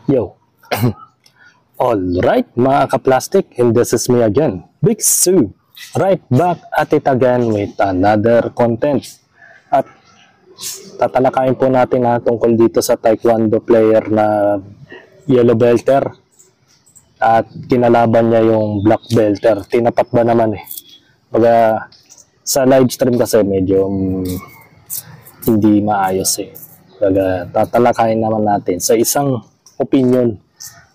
Yo. Alright mga ka-plastic, and this is me again, Big Sue. Right back at it again with another content. At tatalakayin po natin tungkol dito sa taekwondo player na yellow belter. At kinalaban niya yung black belter. Tinapat ba naman eh. Baga, sa live stream kasi medyo hindi maayos eh. Baga, tatalakayin naman natin sa isang opinion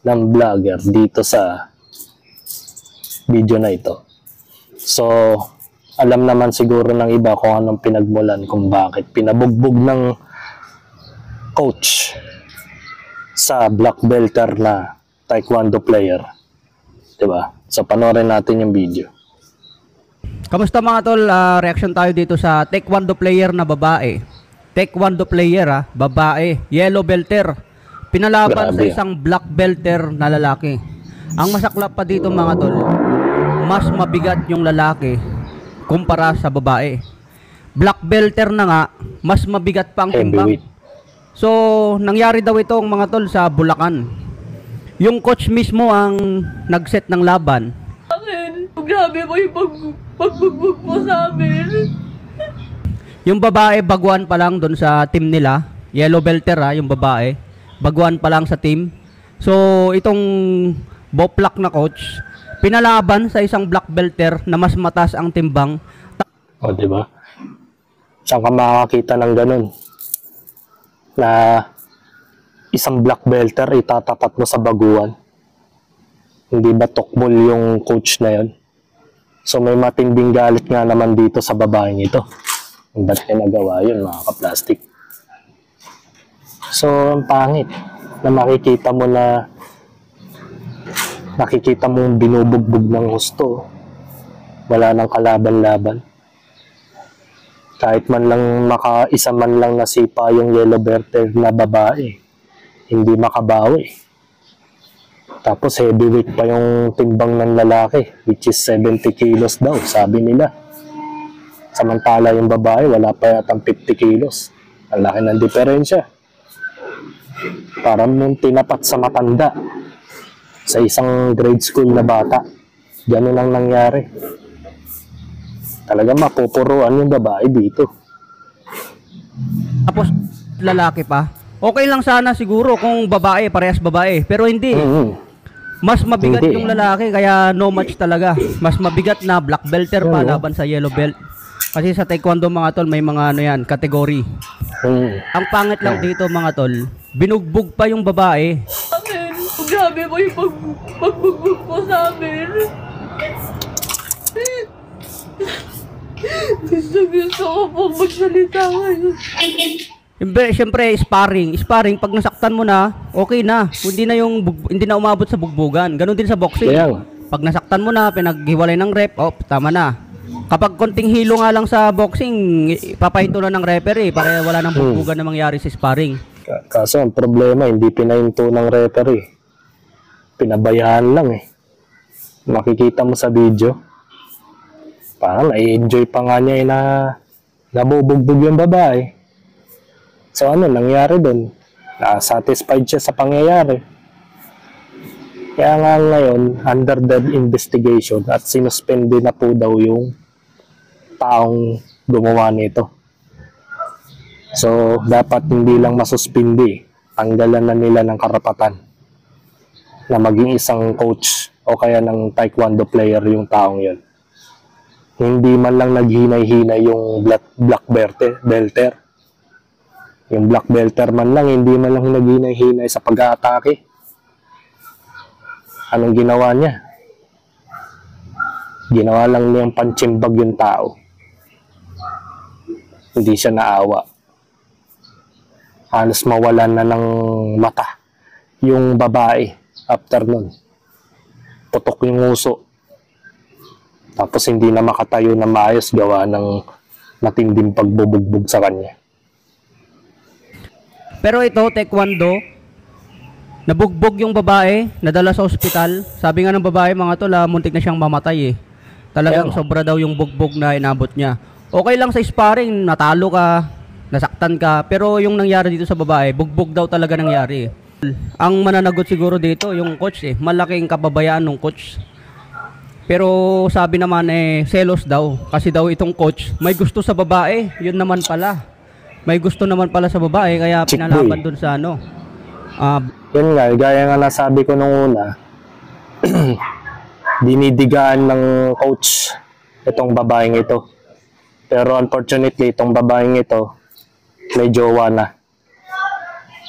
ng vlogger dito sa video na ito. So, alam naman siguro ng iba kung anong pinagmulan, kung bakit pinabugbog ng coach sa black belter na taekwondo player. Diba? So, panoorin natin yung video. Kamusta mga tol? Reaction tayo dito sa taekwondo player na babae. Taekwondo player babae, yellow belter. Pinalaban sa isang black belter na lalaki. Ang masaklap pa dito mga tol, mas mabigat yung lalaki kumpara sa babae. Black belter na nga, mas mabigat pa ang timbang. So, nangyari daw itong mga tol sa Bulacan. Yung coach mismo ang nag-set ng laban. Grabe mo yung pagbugbog mo sa amin. Yung babae, baguan pa lang doon sa team nila. Yellow belter yung babae. Baguan pa lang sa team. So, itong boplak na coach, pinalaban sa isang black belter na mas mataas ang timbang. O, diba? Saan ka makakita ng ganun? Na isang black belter itatapat mo sa baguan. Hindi ba tokmol yung coach na yon? So, may matinding galit nga naman dito sa babaeng ito. Ba't niya nagawa yun, mga ka-plastic? So, ang pangit na makikita mo binubugbog ng husto. Wala nang kalaban-laban. Kahit man lang isa man lang nasipa yung yellow belter na babae, hindi makabawi. Tapos heavyweight pa yung timbang ng lalaki, which is 70 kilos daw, sabi nila. Samantala yung babae, wala pa yatang 50 kilos. Ang laki ng diferensya. Parang nung tinapat sa matanda sa isang grade school na bata. Ganun ang nangyari. Talaga mapupuruan yung babae dito. Tapos lalaki pa. Okay lang sana siguro kung babae, parehas babae. Pero hindi. Mas mabigat yung lalaki, kaya no match talaga. Mas mabigat na black belter pa laban sa yellow belt. Kasi sa taekwondo mga tol, may mga category. Ang pangit lang dito mga tol, binugbog pa yung babae. Amin. Grabe mo yung pagbugbog mo sa amin. Gusto ko po magsalita ngayon. Siyempre, sparring. Sparring, pag nasaktan mo na, okay na. Hindi na umabot sa bugbugan. Ganon din sa boxing. Pag nasaktan mo na, pinaghiwalay ng rep, tama na. Kapag konting hilo nga lang sa boxing, papahinto na ng referee para wala nang bugbugan na mangyari sa sparring. Kaso ang problema, hindi pinahinto ng referee. Pinabayaan lang eh. Makikita mo sa video, parang na-enjoy pa nga niya na nabubugbog yung babae. So ano nangyari doon? Na-satisfied siya sa pangyayari. Kaya nga ngayon, under the investigation at sinuspende na po daw yung taong gumawa nito. So, dapat hindi lang masuspindi, tanggalan na nila ng karapatan na maging isang coach o kaya ng taekwondo player yung taong yon. Hindi man lang naghinay-hinay yung black belter. Yung black belter man lang, hindi man lang naghinay-hinay sa pag-aatake. Anong ginawa niya? Ginawa lang niyang pantsimbag yung tao. Hindi siya naawa. Halos mawalan na ng mata yung babae after nun. Putok yung uso. Tapos hindi na makatayo na maayos gawa ng matinding pagbubugbog sa kanya. Pero ito, taekwondo, nabugbog yung babae, nadala sa ospital. Sabi nga ng babae, mga tol, muntik na siyang mamatay eh. Talagang sobra daw yung bugbog na inabot niya. Okay lang sa sparring, natalo ka, nasaktan ka. Pero yung nangyari dito sa babae, bugbog daw talaga nangyari. Ang mananagot siguro dito yung coach eh. Malaking kababayaan ng coach. Pero sabi naman selos daw. Kasi daw itong coach may gusto sa babae. Yun naman pala. May gusto naman pala sa babae kaya Chick pinalaban boy. dun sa ano. Yun nga, gaya nga nasabi ko nung una, dinidigaan ng coach itong babaeng ito. Pero unfortunately, itong babaeng ito, may jowa na.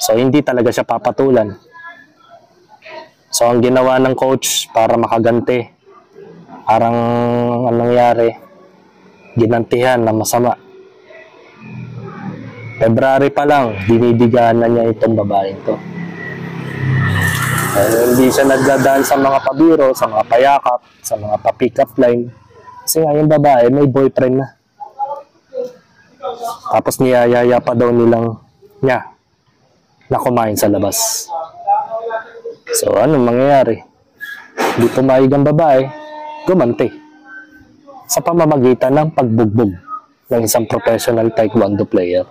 So, hindi talaga siya papatulan. So, ang ginawa ng coach para makaganti, parang anong nangyari, ginantihan na masama. February pa lang, dinidigaan na niya itong babaeng to. Hindi siya nagdadaan sa mga pabiro, sa mga payakap, sa mga pa-pick up line. Kasi nga yung babae, may boyfriend na. Tapos niyayaya pa daw niya na kumain sa labas. So, anong mangyayari? Hindi pumayag ang babae, gumanti. Sa pamamagitan ng pagbugbog ng isang professional taekwondo player.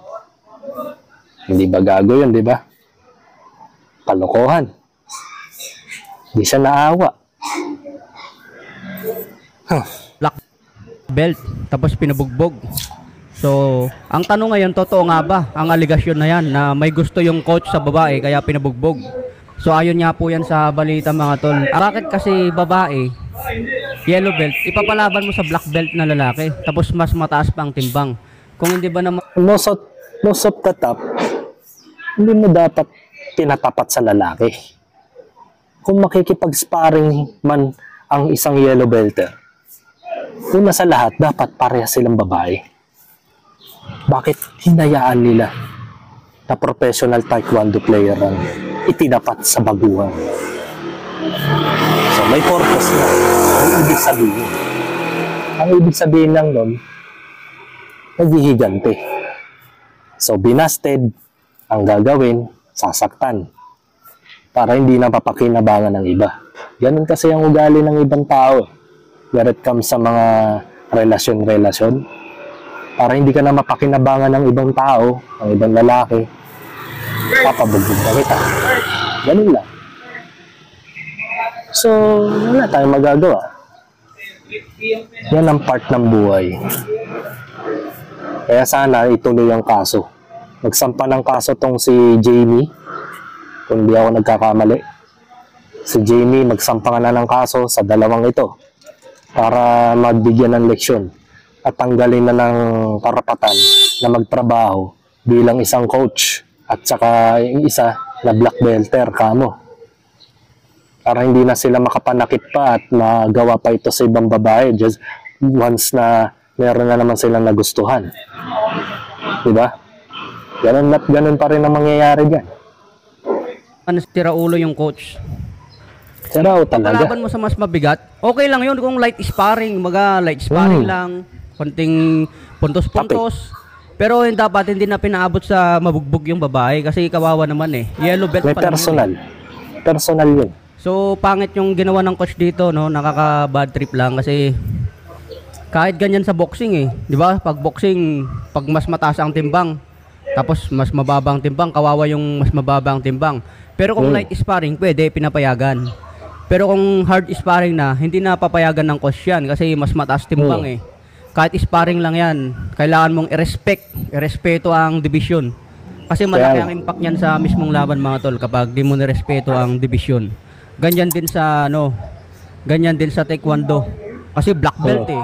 Hindi ba gago yun, di ba? Kalokohan. Hindi siya naawa. Black belt tapos pinabugbog. So, ang tanong ngayon, totoo nga ba ang aligasyon na yan na may gusto yung coach sa babae kaya pinabugbog? So, ayon nga po yan sa balita mga tol. Bakit kasi babae, yellow belt, ipapalaban mo sa black belt na lalaki tapos mas mataas pa ang timbang? Kung hindi ba naman... Most of the top, hindi mo dapat pinatapat sa lalaki. Kung makikipag-sparring man ang isang yellow belter, una sa lahat, dapat parehas silang babae. Bakit hinayaan nila na professional taekwondo player ang itinapat sa baguhan? So, may purpose na. May ibig sabihin. Ang ibig sabihin lang nun, naghihigante. So, binasted, ang gagawin, sasaktan. Para hindi na papakinabangan ng iba. Ganun kasi ang ugali ng ibang tao. Where it comes sa mga relasyon. Para hindi ka na mapakinabangan ng ibang tao, ng ibang lalaki, papabugbog na kita. Ganun lang. So, wala tayong magagawa. Yan ang part ng buhay. Kaya sana ituloy ang kaso. Nagsampa ng kaso tong si Jamie, kung di ako nagkakamali. Si Jamie magsampa na ng kaso sa dalawang ito para magbigyan ng leksyon at tanggalin na ng karapatan na magtrabaho bilang isang coach at saka yung isa na black belter kamo. Para hindi na sila makapanakit pa at magawa pa ito sa ibang babae just once na meron na naman silang nagustuhan. Diba? Ganun at ganun pa rin ang mangyayari dyan. Ano tira ulo yung coach? Sira talaga. Kalaban mo sa mas mabigat, okay lang yun kung light sparring, light sparring lang, konting puntos-puntos. Pero dapat hindi na pinaabot sa mabugbog yung babae kasi kawawa naman eh. Yellow belt May pa lang personal. yun eh. Personal yun. So pangit yung ginawa ng coach dito, no? Nakaka-bad trip lang kasi kahit ganyan sa boxing eh, 'di ba? Pag boxing, pag mas mataas ang timbang, tapos mas mababa ang timbang, kawawa yung mas mababa ang timbang. Pero kung light sparring, pwede pinapayagan. Pero kung hard sparring na, hindi na papayagan ng coach yan kasi mas mataas timbang eh. Kahit sparring lang yan, kailangan mong irespeto ang division. Kasi malaki ang impact niyan sa mismong laban mga tol kapag di mo nirespeto ang division. Ganyan din sa ganyan din sa taekwondo. Kasi black belt eh.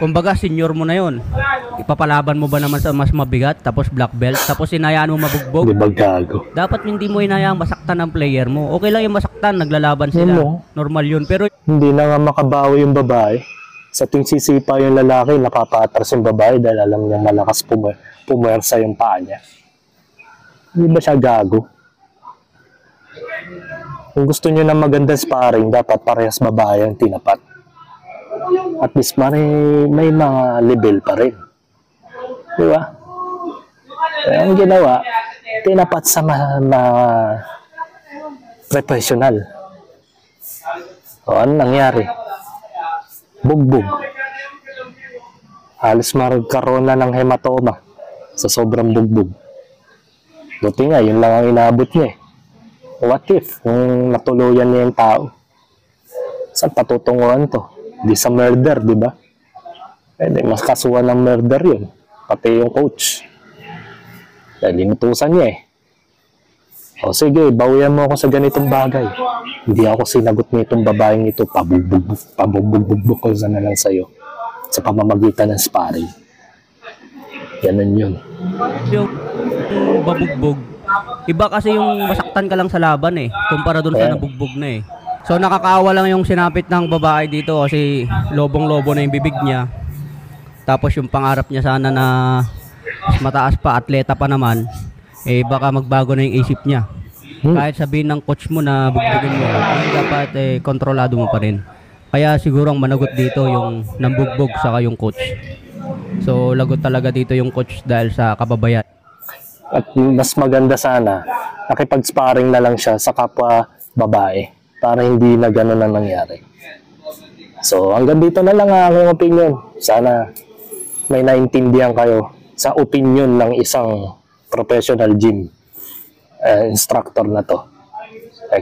Kumbaga senior mo na yon. Ipapalaban mo ba naman sa mas mabigat tapos black belt tapos hinayaan mo mabugbog? Di ba gago? Dapat hindi mo hinayaan masaktan ng player mo. Okay lang yung masaktan, naglalaban sila. Normal yun. Pero Hindi na nga makabawi yung babae. Sa tuwing sisipa yung lalaki, napapatras yung babae dahil alam niya malakas pumersa yung paa niya. Hindi ba siya gago? Kung gusto niyo ng magandang sparring, dapat parehas babae ang tinapat. At least may mga level pa rin. Di ba? Kaya ang ginawa, tinapat sa mga professional. O ano nangyari? Bugbog. Halos magkaroon na ng hematoma sa sobrang bugbog. Buti nga, yun lang ang inaabot niya eh. What if, kung natuluyan niya yung tao? Saan patutunguhan to? Di sa murder, di ba? Di mas kasuhan ng murder yun. Pati yung coach. Dahil inutusan niya eh. O sige, bawian mo ako sa ganitong bagay. Hindi ako sinagot nitong babaeng ito. Pabugbog ko na lang sa'yo. Sa pamamagitan ng sparring. Ganun yun. Yung babugbog. Iba kasi yung masaktan ka lang sa laban eh. Kumpara dun sa nabugbog na eh. So nakakaawa lang yung sinapit ng babae dito kasi lobong-lobo na yung bibig niya. Tapos yung pangarap niya sana na mas mataas pa, atleta pa naman, eh baka magbago na yung isip niya. Kahit sabihin ng coach mo na bugbugin mo, dapat kontrolado mo pa rin. Kaya siguro ang managot dito yung nambugbog saka yung coach. So lagot talaga dito yung coach dahil sa kababayan. At mas maganda sana, nakipag-sparring na lang siya sa kapwa babae para hindi na gano'n ang nangyari. So hanggang dito na lang ang aking opinion. Sana may naintindihan kayo sa opinion ng isang professional gym instructor na to.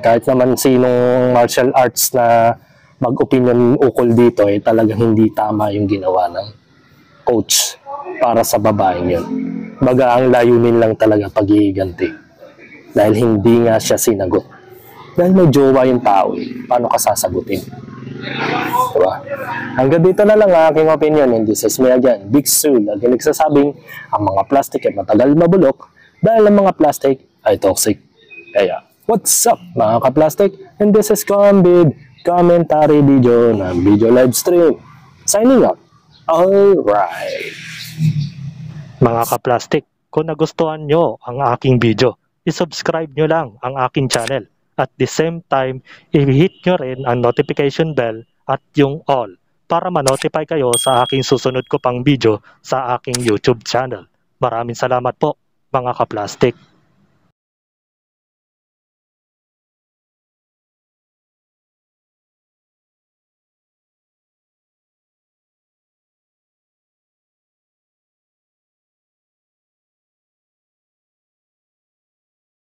Kahit naman sinong martial arts na mag-opinion ukol dito, talagang hindi tama yung ginawa ng coach para sa babaeng yun. Baga ang layunin lang talaga pag-iiganti. Dahil hindi nga siya sinagot. Dahil may jowa yung tao paano ka sasagutin? Diba? Hanggang dito na lang ang aking opinion. And this is me again, Big Sue. Lagi nagsasabing ang mga plastic ay matagal mabulok dahil ang mga plastic ay toxic. Kaya, what's up mga ka-plastic? And this is Combid Commentary Video ng Video Live Stream. Signing out. Alright. Mga ka-plastic, kung nagustuhan nyo ang aking video, isubscribe nyo lang ang aking channel. At the same time, i-hit nyo rin ang notification bell at yung all para ma-notify kayo sa aking susunod ko pang video sa aking YouTube channel. Maraming salamat po mga ka-plastic.